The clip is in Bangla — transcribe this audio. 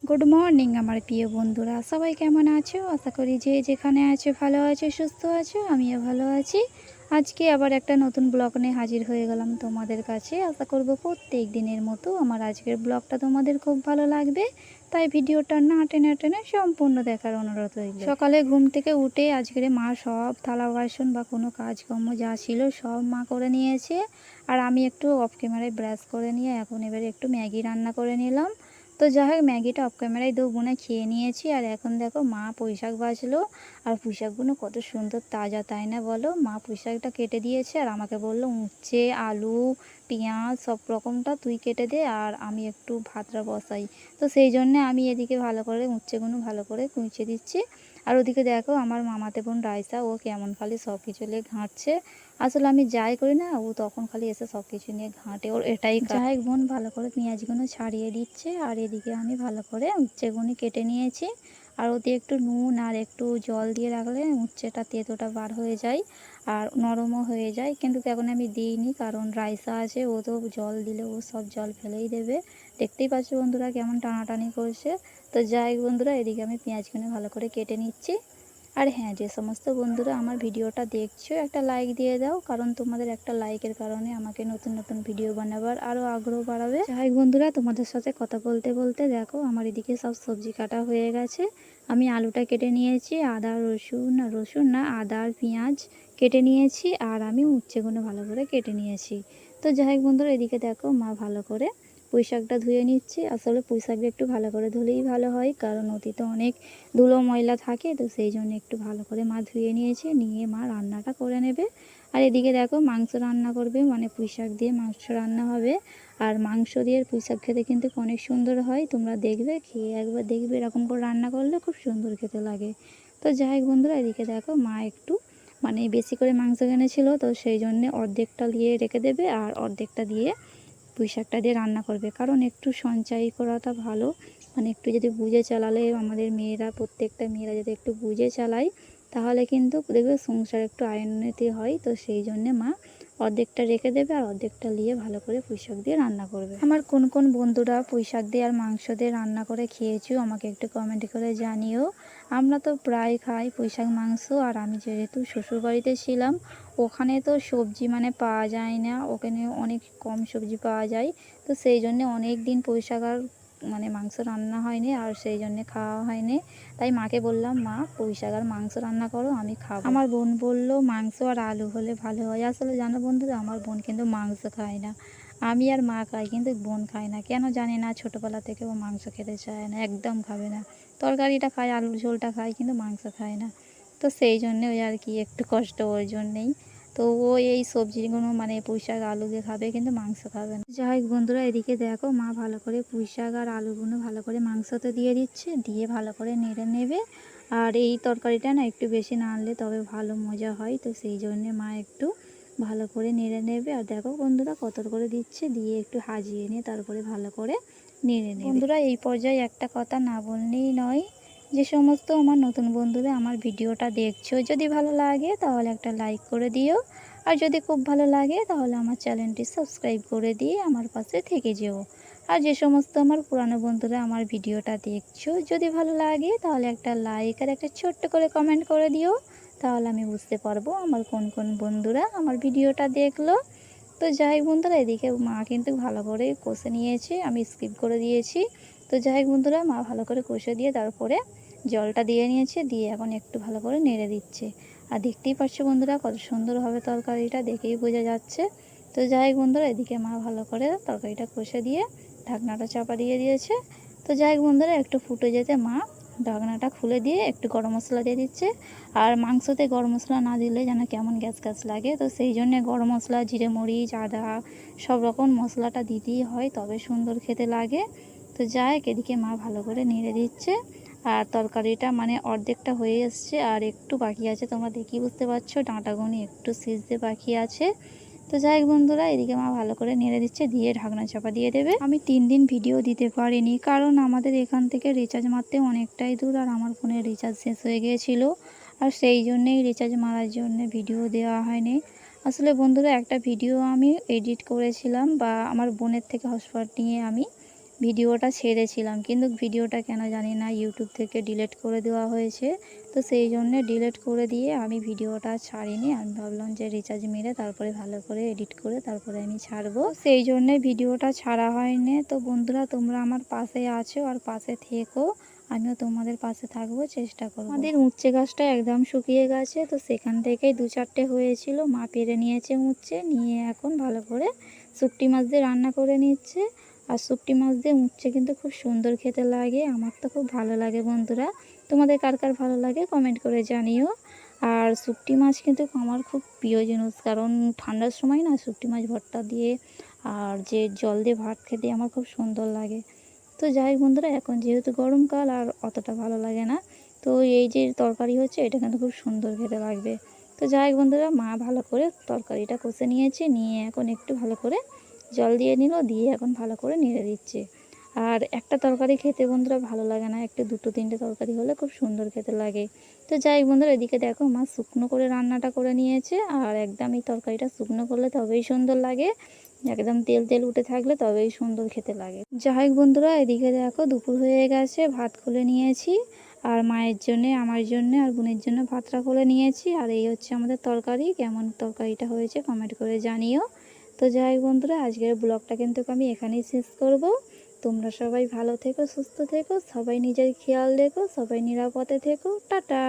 গুড মর্নিং আমার প্রিয় বন্ধুরা, সবাই কেমন আছো? আশা করি যে যেখানে আছো ভালো আছো, সুস্থ আছো। আমিও ভালো আছি। আজকে আবার একটা নতুন ব্লগ নিয়ে হাজির হয়ে গেলাম তোমাদের কাছে। আশা করব প্রত্যেক দিনের মতো আমার আজকের ব্লগটা তোমাদের খুব ভালো লাগবে, তাই ভিডিওটা না টেনে টেনে সম্পূর্ণ দেখার অনুরোধ রইল। সকালে ঘুম থেকে উঠে আজকের মা সব থালা বাসন বা কোনো কাজকর্ম যা ছিল সব মা করে নিয়েছে, আর আমি একটু অফ ক্যামেরায় ব্রাশ করে নিয়ে এখন এবারে একটু ম্যাগি রান্না করে নিলাম। তো যাই হোক, ম্যাগিটা অফ ক্যামেরায় দু বোনে খেয়ে নিয়েছি। আর এখন দেখো মা পুঁইশাক বাছলো, আর পুঁইশাকগুলো কত সুন্দর তাজা, তাই না বলো? মা পুঁইশাকটা কেটে দিয়েছে আর আমাকে বললো উচ্ছে, আলু, পেঁয়াজ সব রকমটা তুই কেটে দে আর আমি একটু ভাতটা বসাই। তো সেই জন্যে আমি এদিকে ভালো করে উচ্ছেগুলো ভালো করে কুঁচে দিচ্ছি। আর ওদিকে দেখো আমার মামাতে বোন রাইসা, ও কেমন খালি সব কিছু নিয়ে ঘাঁটছে। আসলে আমি যাই করি না, ও তখন খালি এসে সব কিছু নিয়ে ঘাঁটে, ওর এটাই যাই বোন ভালো করে পেঁয়াজগুলো ছাড়িয়ে দিচ্ছে। আর এদিকে আমি ভালো করে উচ্ছেগুলো কেটে নিয়েছি। আর ওতে একটু নুন আর একটু জল দিয়ে রাখলে উচ্ছেটা তেঁতোটা বার হয়ে যায় আর নরমও হয়ে যায়। কিন্তু এখন আমি দিইনি, কারণ রাইসা আছে, ও তো জল দিলে ও সব জল ফেলেই দেবে। দেখতেই পাচ্ছ বন্ধুরা কেমন টানাটানি করছে। তো যাই বন্ধুরা, এদিকে আমি পেঁয়াজগুলো ভালো করে কেটে নিচ্ছি। আর হ্যাঁ, যে সমস্ত বন্ধুরা আমার ভিডিওটা দেখছো একটা লাইক দিয়ে দাও, কারণ তোমাদের একটা লাইকের কারণে আমাকে নতুন নতুন ভিডিও বানাবার আরও আগ্রহ বাড়াবে। যাই বন্ধুরা, তোমাদের সাথে কথা বলতে বলতে দেখো আমার এদিকে সব সবজি কাটা হয়ে গেছে। আমি আলুটা কেটে নিয়েছি, রসুন না আদা আর পেঁয়াজ কেটে নিয়েছি, আর আমি উচ্ছেগুলো ভালো করে কেটে নিয়েছি। তো যাই হোক বন্ধুরা, এদিকে দেখো মা ভালো করে পুঁইশাকটা ধুয়ে নিচ্ছি। আসলে পুঁইশাকটা একটু ভালো করে ধুলেই ভালো হয়, কারণ অতীতে অনেক ধুলো ময়লা থাকে, তো সেই জন্য একটু ভালো করে মা ধুয়ে নিয়েছে, নিয়ে মা রান্নাটা করে নেবে। আর এদিকে দেখো মাংস রান্না করবে, মানে পুঁইশাক দিয়ে মাংস রান্না হবে। আর মাংস দিয়ে পুঁইশাক খেতে কিন্তু অনেক সুন্দর হয়, তোমরা দেখবে, খেয়ে একবার দেখবে এরকম করে রান্না করলে খুব সুন্দর খেতে লাগে। তো যাই হোক বন্ধুরা, এদিকে দেখো মা একটু মানে বেশি করে মাংস এনেছিল, তো সেই জন্যে অর্ধেকটা দিয়ে রেখে দেবে আর অর্ধেকটা দিয়ে পুঁইশাকটা দিয়ে রান্না করবে। কারণ একটু সঞ্চয় করাটা ভালো, মানে একটু যদি বুঝে চালালে, আমাদের মেয়েরা প্রত্যেকটা মেয়েরা যদি একটু বুঝে চালায় তাহলে কিন্তু দেখবে সংসার একটু আয় উন্নতি হয়। তো সেই জন্যে মা অর্ধেকটা রেখে দেবে আর অর্ধেকটা নিয়ে ভালো করে পুঁইশাক দিয়ে রান্না করবে। আমার কোন কোন বন্ধুরা পুঁইশাক দিয়ে আর মাংস দিয়ে রান্না করে খেয়েছো আমাকে একটু কমেন্ট করে জানিও। আমরা তো প্রায় খাই পুঁইশাক মাংস। আর আমি যেহেতু শ্বশুরবাড়িতে ছিলাম, ওখানে তো সবজি মানে পাওয়া যায় না, ওখানে অনেক কম সবজি পাওয়া যায়। তো সেই জন্যে অনেক দিন পুঁইশাক আর মানে মাংস রান্না হয়নি, আর সেই জন্যে খাওয়া হয়নি। তাই মাকে বললাম, মা পুঁইশাক আর মাংস রান্না করো, আমি খাবো। আমার বোন বললো মাংস আর আলু হলে ভালো হয়। আসলে জানো বন্ধুরা, আমার বোন কিন্তু মাংস খায় না। আমি আর মা খাই, কিন্তু বোন খায় না, কেন জানি না। ছোটোবেলা থেকে ও মাংস খেতে চায় না, একদম খাবে না। তরকারিটা খায়, আলুর ঝোলটা খায়, কিন্তু মাংস খায় না। তো সেই জন্যে ওই আর কি একটু কষ্ট ওর জন্যেই। তো ও এই সবজিগুলো মানে পুঁইশাক আলু দিয়ে খাবে, কিন্তু মাংস খাবে না। যাই হোক বন্ধুরা, এদিকে দেখো মা ভালো করে পুঁইশাক আর আলুগুলো ভালো করে মাংসতে দিয়ে দিচ্ছে, দিয়ে ভালো করে নেড়ে নেবে। আর এই তরকারিটা না একটু বেশি নাড়লে তবে ভালো মজা হয়, তো সেই জন্যে মা একটু ভালো করে নেড়ে নেবে। আর দেখো বন্ধুরা কত করে দিচ্ছে, দিয়ে একটু হাজিয়ে নিয়ে তারপরে ভালো করে নেড়ে নেবে। বন্ধুরা এই পর্যায়ে একটা কথা না বললেই নয়, যে সমস্ত আমার নতুন বন্ধুরা আমার ভিডিওটা দেখছো, যদি ভালো লাগে তাহলে একটা লাইক করে দিও। আর যদি খুব ভালো লাগে তাহলে আমার চ্যানেলটি সাবস্ক্রাইব করে দিয়ে আমার পাশে থেকে যেও। আর যে সমস্ত আমার পুরানো বন্ধুরা আমার ভিডিওটা দেখছো, যদি ভালো লাগে তাহলে একটা লাইক আর একটা ছোট্ট করে কমেন্ট করে দিও। তাহলে আমি বুঝতে পারবো আমার কোন কোন বন্ধুরা আমার ভিডিওটা দেখলো। তো যাই হোক বন্ধুরা, এদিকে মা কিন্তু ভালো করে কষে নিয়েছে, আমি স্কিপ করে দিয়েছি। তো যাই হোক বন্ধুরা, মা ভালো করে কষে দিয়ে তারপরে জলটা দিয়ে নিয়েছে, দিয়ে এখন একটু ভালো করে নেড়ে দিচ্ছে। আর দেখতেই পাচ্ছ বন্ধুরা কত সুন্দরভাবে তরকারিটা দেখেই বোঝা যাচ্ছে। তো যাই হোক বন্ধুরা, এদিকে মা ভালো করে তরকারিটা কষে দিয়ে ঢাকনাটা চাপা দিয়ে দিয়েছে। তো যাই হোক বন্ধুরা, একটু ফুটে যেতে মা ঢাকনাটা খুলে দিয়ে একটু গরম মশলা দিয়ে দিচ্ছে। আর মাংসতে গরম মশলা না দিলে যেন কেমন গ্যাস গ্যাস লাগে, তো সেই জন্যে গরম মশলা, জিরে মরিচ, আদা সব রকম মশলাটা দিতেই হয়, তবে সুন্দর খেতে লাগে। তো যাই হোক, এদিকে মা ভালো করে নেড়ে দিচ্ছে। আর তরকারিটা মানে অর্ধেকটা হয়ে এসছে, আর একটু বাকি আছে, তোমরা দেখি বুঝতে পারছো ডাঁটাগুনি একটু সিজতে বাকি আছে। তো যাই হোক বন্ধুরা, এদিকে মা ভালো করে নেড়ে দিচ্ছে, দিয়ে ঢাকনা চাপা দিয়ে দেবে। আমি 3 দিন ভিডিও দিতে পারিনি, কারণ আমাদের এখান থেকে রিচার্জ মারতে অনেকটাই দূর, আর আমার ফোনে রিচার্জ শেষ হয়ে গিয়েছিল। আর সেই জন্যেই রিচার্জ মারার জন্য ভিডিও দেওয়া হয়নি। আসলে বন্ধুরা একটা ভিডিও আমি এডিট করেছিলাম, বা আমার বোনের থেকে হটস্পট নিয়ে আমি ভিডিওটা ছেড়েছিলাম, কিন্তু ভিডিওটা কেন জানি না ইউটিউব থেকে ডিলিট করে দেওয়া হয়েছে। তো সেই জন্যে ডিলিট করে দিয়ে আমি ভিডিওটা ছাড়িনি। আমি ভাবলাম যে রিচার্জ মেরে তারপরে ভালো করে এডিট করে তারপরে আমি ছাড়বো, সেই জন্যে ভিডিওটা ছাড়া হয়নি। তো বন্ধুরা, তোমরা আমার পাশে আছো আর পাশে থেকো, আমিও তোমাদের পাশে থাকবো, চেষ্টা করবো। আমাদের উচ্ছে গাছটা একদম শুকিয়ে গেছে, তো সেখান থেকেই 2-4টে হয়েছিল, মা পেরে নিয়েছে উচ্ছে, নিয়ে এখন ভালো করে শুকটি মাছ দিয়ে রান্না করে নিচ্ছে। আর শুকটি মাছ দিয়ে উচ্ছে কিন্তু খুব সুন্দর খেতে লাগে, আমার তো খুব ভালো লাগে। বন্ধুরা, তোমাদের কার কার ভালো লাগে কমেন্ট করে জানিও। আর শুকটি মাছ কিন্তু আমার খুব প্রিয় জিনিস, কারণ ঠান্ডার সময় না শুকটি মাছ ভর্তা দিয়ে আর যে জল দিয়ে ভাত খেতে আমার খুব সুন্দর লাগে। তো যাই হোক বন্ধুরা, এখন যেহেতু গরমকাল আর অতটা ভালো লাগে না, তো এই যে তরকারি হচ্ছে এটা কিন্তু খুব সুন্দর খেতে লাগবে। তো যাই হোক বন্ধুরা, মা ভালো করে তরকারিটা কষে নিয়েছে, নিয়ে এখন একটু ভালো করে জল দিয়ে নিল, দিয়ে এখন ভালো করে নেড়ে দিচ্ছে। আর একটা তরকারি খেতে বন্ধুরা ভালো লাগে না, একটু 2-3টে তরকারি হলে খুব সুন্দর খেতে লাগে। তো যাই হোক বন্ধুরা, এদিকে দেখো মা শুকনো করে রান্নাটা করে নিয়েছে, আর একদম এই তরকারিটা শুকনো করলে তবেই সুন্দর লাগে, একদম তেল তেল উঠে থাকলে তবেই সুন্দর খেতে লাগে। যাই হোক বন্ধুরা, এদিকে দেখো দুপুর হয়ে গেছে, ভাত খুলে নিয়েছি, আর মায়ের জন্যে, আমার জন্য আর বোনের জন্য ভাতটা খুলে নিয়েছি। আর এই হচ্ছে আমাদের তরকারি। কেমন তরকারিটা হয়েছে কমেন্ট করে জানিও। তো যাই হোক বন্ধুরা, আজকের ব্লগটা কিন্তু আমি এখানেই শেষ করব। তোমরা সবাই ভালো থেকো, সুস্থ থেকো, সবাই নিজের খেয়াল রেখো, সবাই নিরাপদে থেকো। টাটা।